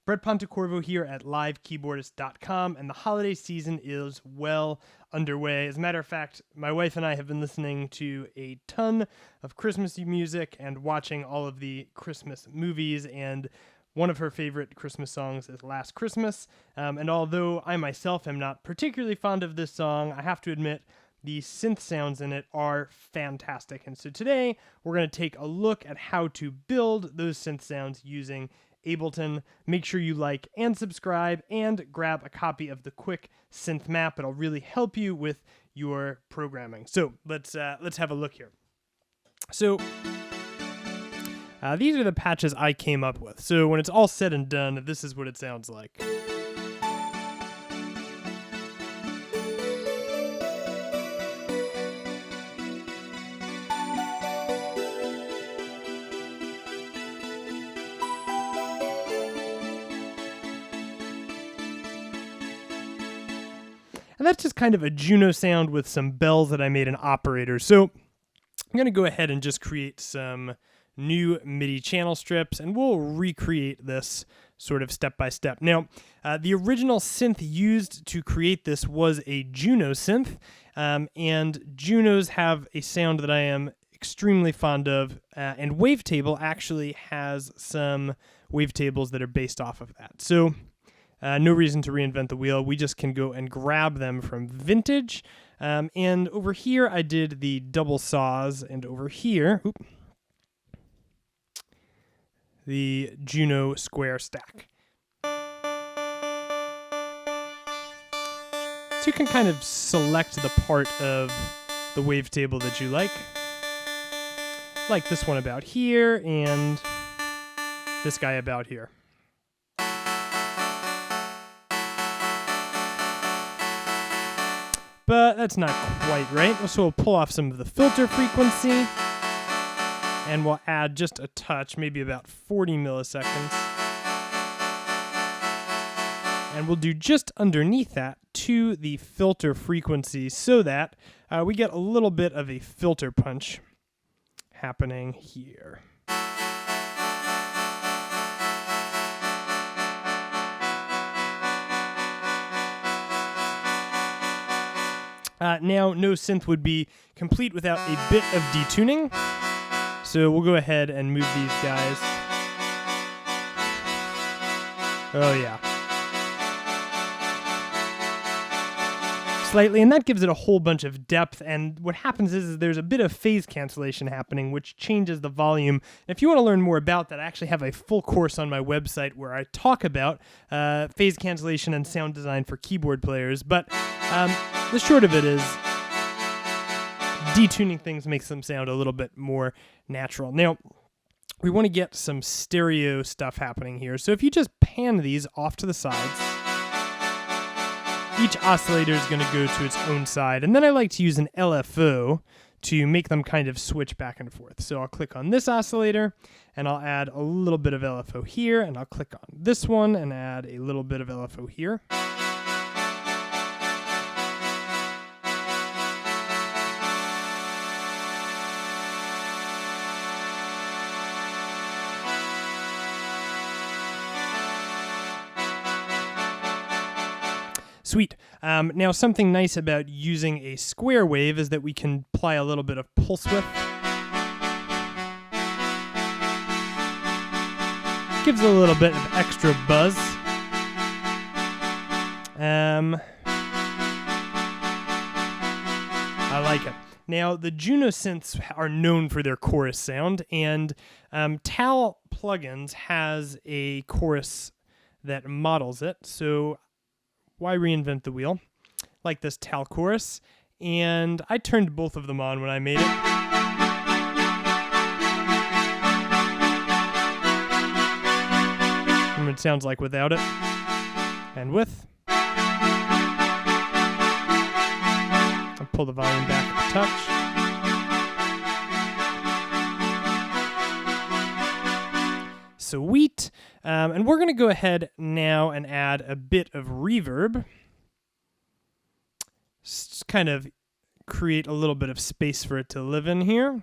Brett Pontecorvo here at LiveKeyboardist.com, and the holiday season is well underway. As a matter of fact, my wife and I have been listening to a ton of Christmassy music and watching all of the Christmas movies, and one of her favorite Christmas songs is Last Christmas. And although I myself am not particularly fond of this song, I have to admit the synth sounds in it are fantastic. And so today we're going to take a look at how to build those synth sounds using Ableton. Make sure you like and subscribe and grab a copy of the quick synth map. It'll really help you with your programming. So let's have a look here. So these are the patches I came up with. So when it's all said and done, this is what it sounds like. And that's just kind of a Juno sound with some bells that I made in operators. So I'm going to go ahead and just create some new MIDI channel strips, and we'll recreate this sort of step by step. Now, the original synth used to create this was a Juno synth, and Junos have a sound that I am extremely fond of, and Wavetable actually has some Wavetables that are based off of that. So no reason to reinvent the wheel. We just can go and grab them from Vintage. And over here, I did the double saws, and over here, the Juno square stack. So you can kind of select the part of the wavetable that you like this one about here, and this guy about here. But that's not quite right. So we'll pull off some of the filter frequency, and we'll add just a touch, maybe about 40 milliseconds. And we'll do just underneath that to the filter frequency so that we get a little bit of a filter punch happening here. Now, no synth would be complete without a bit of detuning, so we'll go ahead and move these guys. Oh yeah. Slightly, and that gives it a whole bunch of depth, and what happens is there's a bit of phase cancellation happening, which changes the volume. And if you want to learn more about that, I actually have a full course on my website where I talk about phase cancellation and sound design for keyboard players, but the short of it is detuning things makes them sound a little bit more natural. Now, we want to get some stereo stuff happening here, so if you just pan these off to the sides, each oscillator is going to go to its own side, and then I like to use an LFO to make them kind of switch back and forth. So I'll click on this oscillator, and I'll add a little bit of LFO here, and I'll click on this one and add a little bit of LFO here. Sweet. Now, something nice about using a square wave is that we can apply a little bit of pulse width. Gives it a little bit of extra buzz. I like it. Now, the Juno synths are known for their chorus sound, and Tal Plugins has a chorus that models it, so why reinvent the wheel? Like this Tal chorus, and I turned both of them on when I made it. And what it sounds like without it, and with. I'll pull the volume back a touch. Sweet. And we're going to go ahead now and add a bit of reverb. Just kind of create a little bit of space for it to live in here.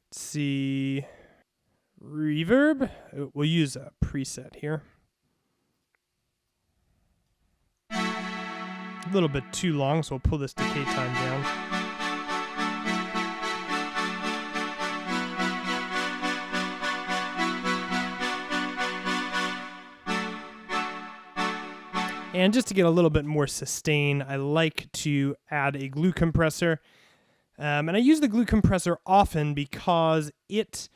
Let's see. Reverb. We'll use a preset here. a little bit too long, so we'll pull this decay time down. And just to get a little bit more sustain, I like to add a glue compressor. And I use the glue compressor often because it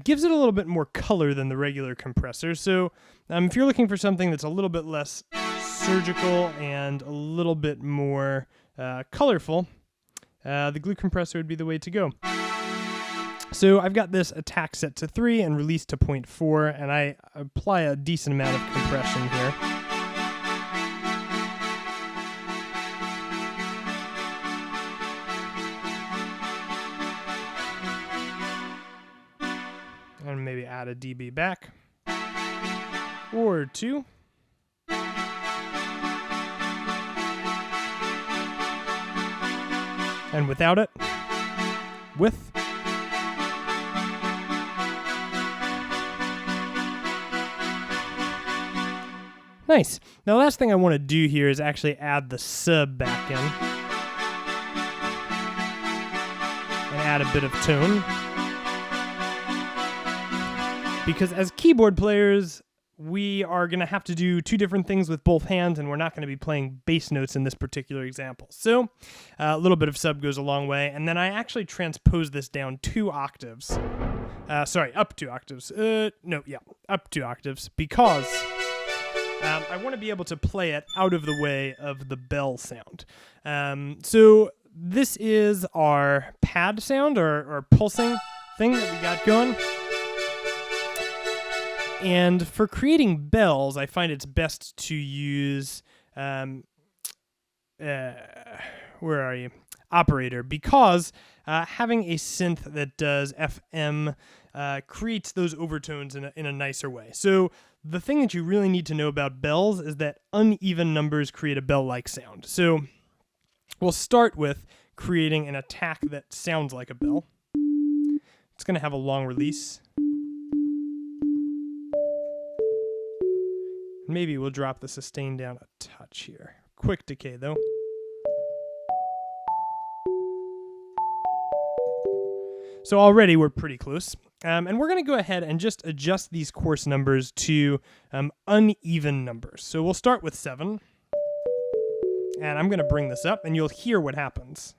gives it a little bit more color than the regular compressor. So if you're looking for something that's a little bit less surgical and a little bit more colorful, the glue compressor would be the way to go. So I've got this attack set to 3 and release to 0.4, and I apply a decent amount of compression here. And maybe add a dB back, or 2. And without it, with. Nice. Now, the last thing I want to do here is actually add the sub back in. And add a bit of tone. Because as keyboard players, we are going to have to do 2 different things with both hands, and we're not going to be playing bass notes in this particular example. So a little bit of sub goes a long way, and then I actually transpose this down 2 octaves. Up 2 octaves. Up 2 octaves, because I want to be able to play it out of the way of the bell sound. So this is our pad sound, or pulsing thing that we got going. And for creating bells, I find it's best to use, operator, because having a synth that does FM creates those overtones in a nicer way. So the thing that you really need to know about bells is that uneven numbers create a bell-like sound. So we'll start with creating an attack that sounds like a bell. It's going to have a long release. Maybe we'll drop the sustain down a touch here. Quick decay, though. So already we're pretty close. And we're going to go ahead and just adjust these coarse numbers to uneven numbers. So we'll start with 7. And I'm going to bring this up, and you'll hear what happens.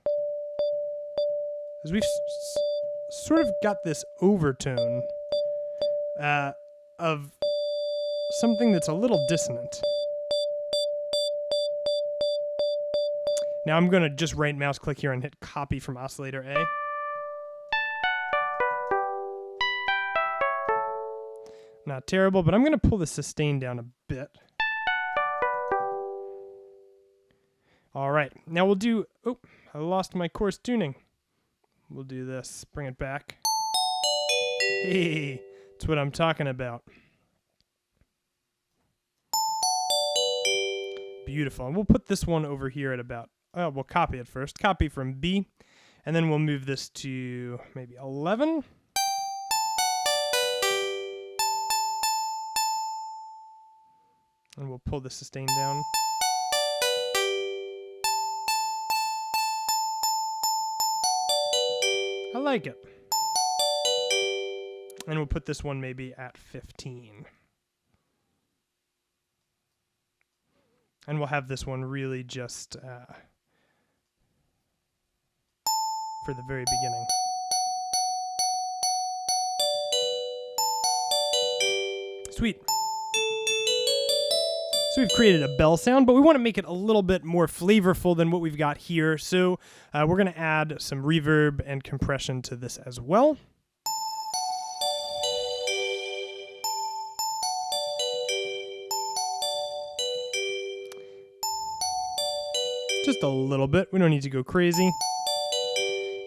Because we've sort of got this overtone of something that's a little dissonant. Now I'm going to just right mouse click here and hit copy from oscillator A. Not terrible, but I'm going to pull the sustain down a bit. All right, now we'll do, oh, I lost my coarse tuning. We'll do this, bring it back. Hey, that's what I'm talking about. Beautiful. And we'll put this one over here at about, we'll copy it first. Copy from B, and then we'll move this to maybe 11. And we'll pull the sustain down. I like it. And we'll put this one maybe at 15. And we'll have this one really just for the very beginning. Sweet. So we've created a bell sound, but we want to make it a little bit more flavorful than what we've got here. So we're going to add some reverb and compression to this as well. Just a little bit. We don't need to go crazy.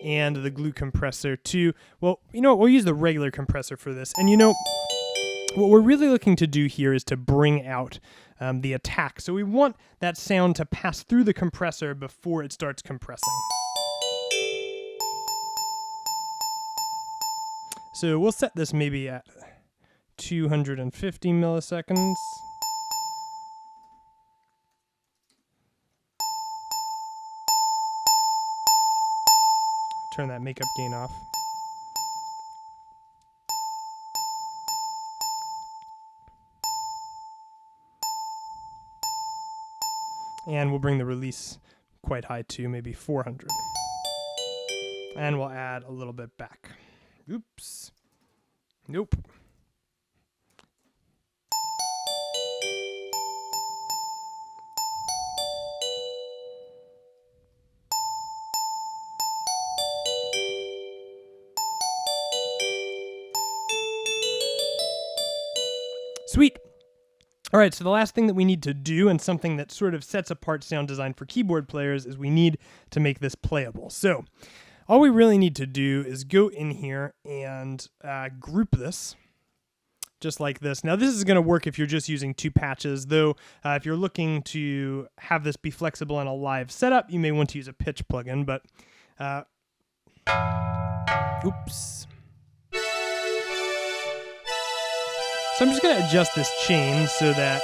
And the glue compressor too. Well, you know what? We'll use the regular compressor for this. And you know, what we're really looking to do here is to bring out the attack. So we want that sound to pass through the compressor before it starts compressing. So we'll set this maybe at 250 milliseconds. turn that makeup gain off. And we'll bring the release quite high too, maybe 400. And we'll add a little bit back. Oops. Nope. Sweet. All right, so the last thing that we need to do, and something that sort of sets apart sound design for keyboard players, is we need to make this playable. So all we really need to do is go in here and group this just like this. Now this is going to work if you're just using 2 patches, though if you're looking to have this be flexible in a live setup, you may want to use a pitch plugin, but oops. So I'm just going to adjust this chain so that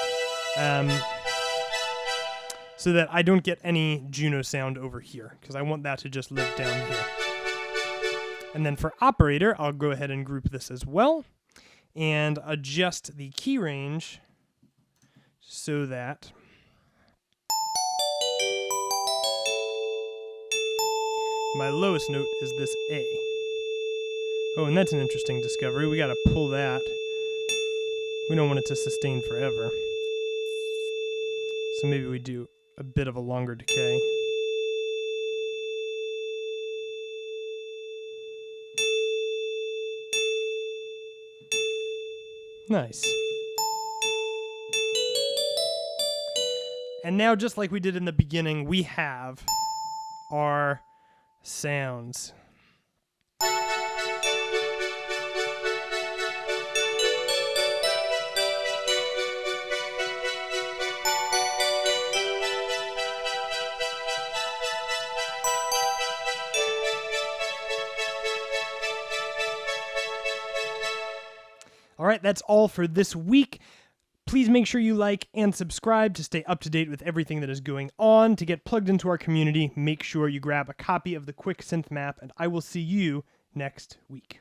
I don't get any Juno sound over here, because I want that to just live down here. And then for operator, I'll go ahead and group this as well and adjust the key range so that my lowest note is this A. Oh, and that's an interesting discovery. We got to pull that. We don't want it to sustain forever. So maybe we do a bit of a longer decay. Nice. And now, just like we did in the beginning, we have our sounds. All right, that's all for this week. Please make sure you like and subscribe to stay up to date with everything that is going on. To get plugged into our community, make sure you grab a copy of the Quick Synth Map, and I will see you next week.